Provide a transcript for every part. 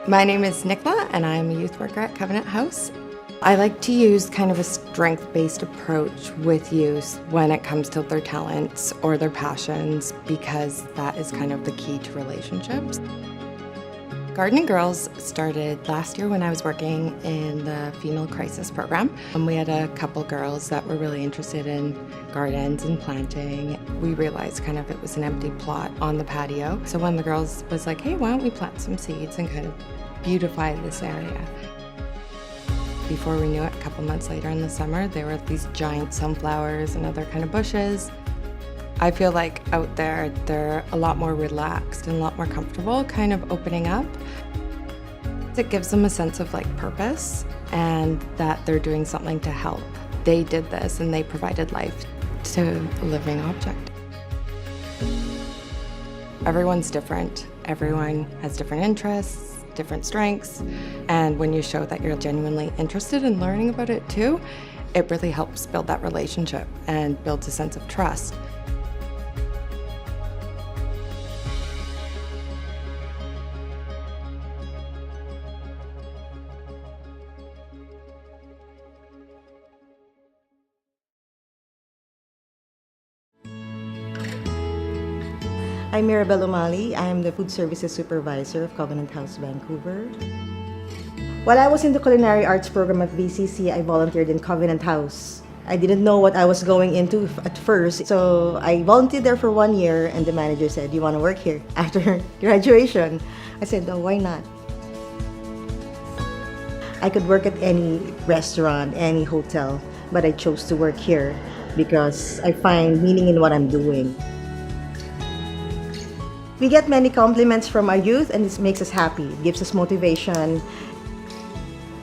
My name is Nicola, and I'm a youth worker at Covenant House. I like to use kind of a strength-based approach with youth when it comes to their talents or their passions, because that is kind of the key to relationships. Gardening Girls started last year when I was working in the Female Crisis Program. And we had a couple girls that were really interested in gardens and planting. We realized kind of it was an empty plot on the patio. So one of the girls was like, hey, why don't we plant some seeds and kind of beautify this area? Before we knew it, a couple months later in the summer, there were these giant sunflowers and other kind of bushes. I feel like out there, they're a lot more relaxed and a lot more comfortable, kind of opening up. It gives them a sense of like purpose and that they're doing something to help. They did this and they provided life to a living object. Everyone's different. Everyone has different interests, different strengths. And when you show that you're genuinely interested in learning about it too, it really helps build that relationship and builds a sense of trust. I'm Mirabel Umali. I am the Food Services Supervisor of Covenant House Vancouver. While I was in the Culinary Arts program at VCC, I volunteered in Covenant House. I didn't know what I was going into at first, so I volunteered there for 1 year, and the manager said, "You want to work here after graduation?" I said, "Oh, why not?" I could work at any restaurant, any hotel, but I chose to work here because I find meaning in what I'm doing. We get many compliments from our youth, and it makes us happy. It gives us motivation.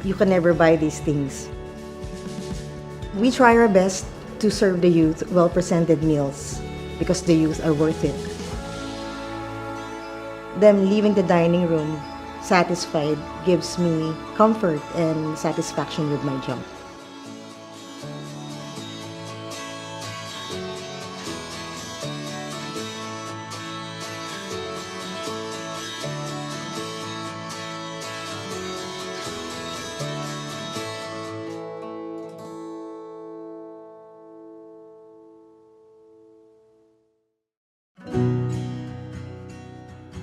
You can never buy these things. We try our best to serve the youth well-presented meals because the youth are worth it. Them leaving the dining room satisfied gives me comfort and satisfaction with my job.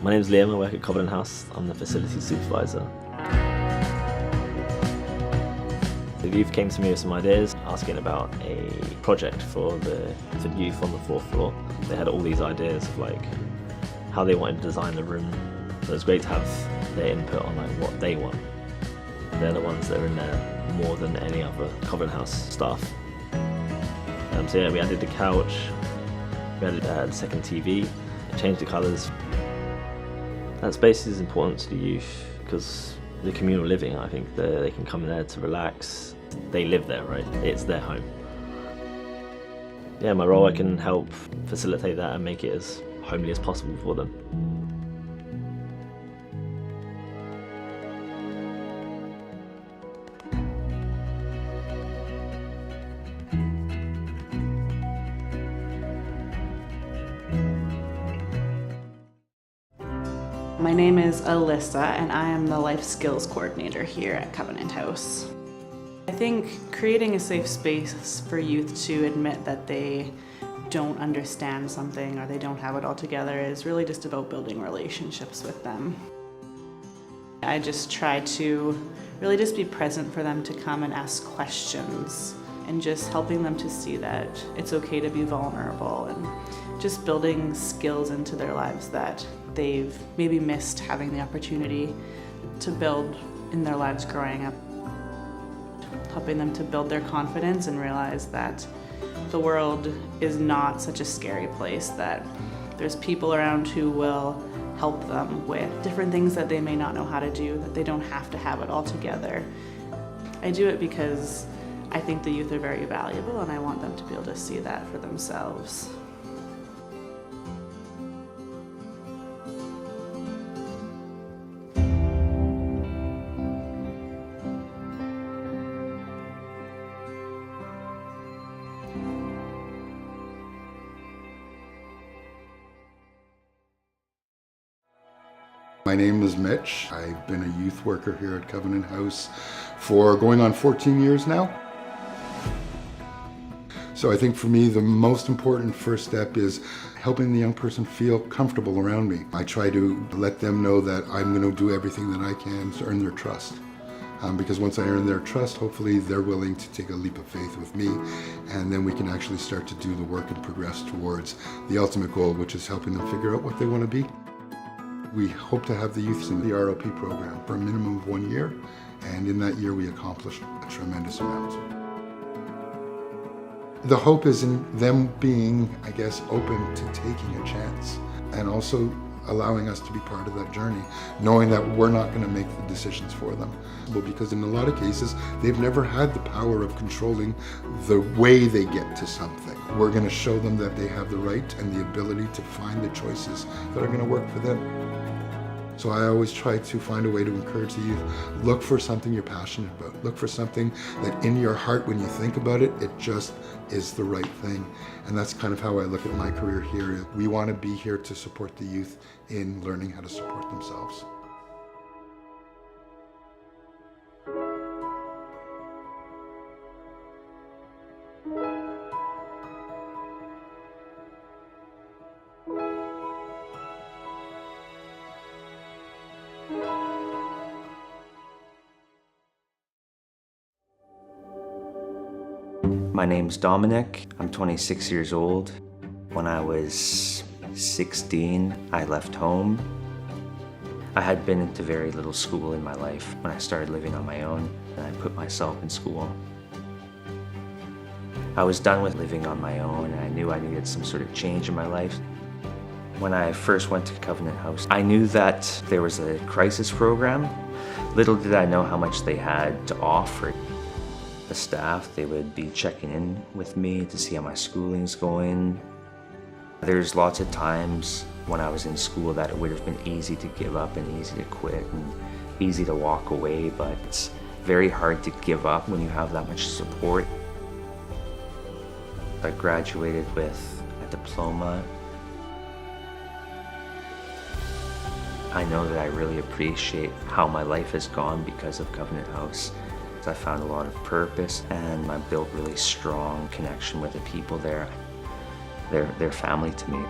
My name is Liam, I work at Covenant House. I'm the facility supervisor. The youth came to me with some ideas, asking about a project for the youth on the 4th floor. They had all these ideas of like how they wanted to design the room. So it's great to have their input on like what they want. They're the ones that are in there more than any other Covenant House staff. So yeah, we added the couch, we added the second TV, changed the colours. That space is important to the youth because the communal living, I think they can come in there to relax. They live there, right? It's their home. Yeah, my role, I can help facilitate that and make it as homely as possible for them. My name is Alyssa, and I am the Life Skills Coordinator here at Covenant House. I think creating a safe space for youth to admit that they don't understand something or they don't have it all together is really just about building relationships with them. I just try to really just be present for them to come and ask questions and just helping them to see that it's okay to be vulnerable and just building skills into their lives that they've maybe missed having the opportunity to build in their lives growing up. Helping them to build their confidence and realize that the world is not such a scary place, that there's people around who will help them with different things that they may not know how to do, that they don't have to have it all together. I do it because I think the youth are very valuable and I want them to be able to see that for themselves. My name is Mitch. I've been a youth worker here at Covenant House for going on 14 years now. So I think for me, the most important first step is helping the young person feel comfortable around me. I try to let them know that I'm going to do everything that I can to earn their trust. Because once I earn their trust, hopefully they're willing to take a leap of faith with me, and then we can actually start to do the work and progress towards the ultimate goal, which is helping them figure out what they want to be. We hope to have the youths in the ROP program for a minimum of 1 year, and in that year we accomplished a tremendous amount. The hope is in them being, I guess, open to taking a chance, and also allowing us to be part of that journey, knowing that we're not going to make the decisions for them. Well, because in a lot of cases, they've never had the power of controlling the way they get to something. We're going to show them that they have the right and the ability to find the choices that are going to work for them. So I always try to find a way to encourage the youth, look for something you're passionate about. Look for something that in your heart, when you think about it, it just is the right thing. And that's kind of how I look at my career here. We want to be here to support the youth in learning how to support themselves. My name's Dominic. I'm 26 years old. When I was 16, I left home. I had been into very little school in my life when I started living on my own, and I put myself in school. I was done with living on my own, and I knew I needed some sort of change in my life. When I first went to Covenant House, I knew that there was a crisis program. Little did I know how much they had to offer. The staff, they would be checking in with me to see how my schooling's going. There's lots of times when I was in school that it would have been easy to give up and easy to quit and easy to walk away, but it's very hard to give up when you have that much support. I graduated with a diploma. I know that I really appreciate how my life has gone because of Covenant House. I found a lot of purpose, and I built really strong connection with the people there. They're family to me.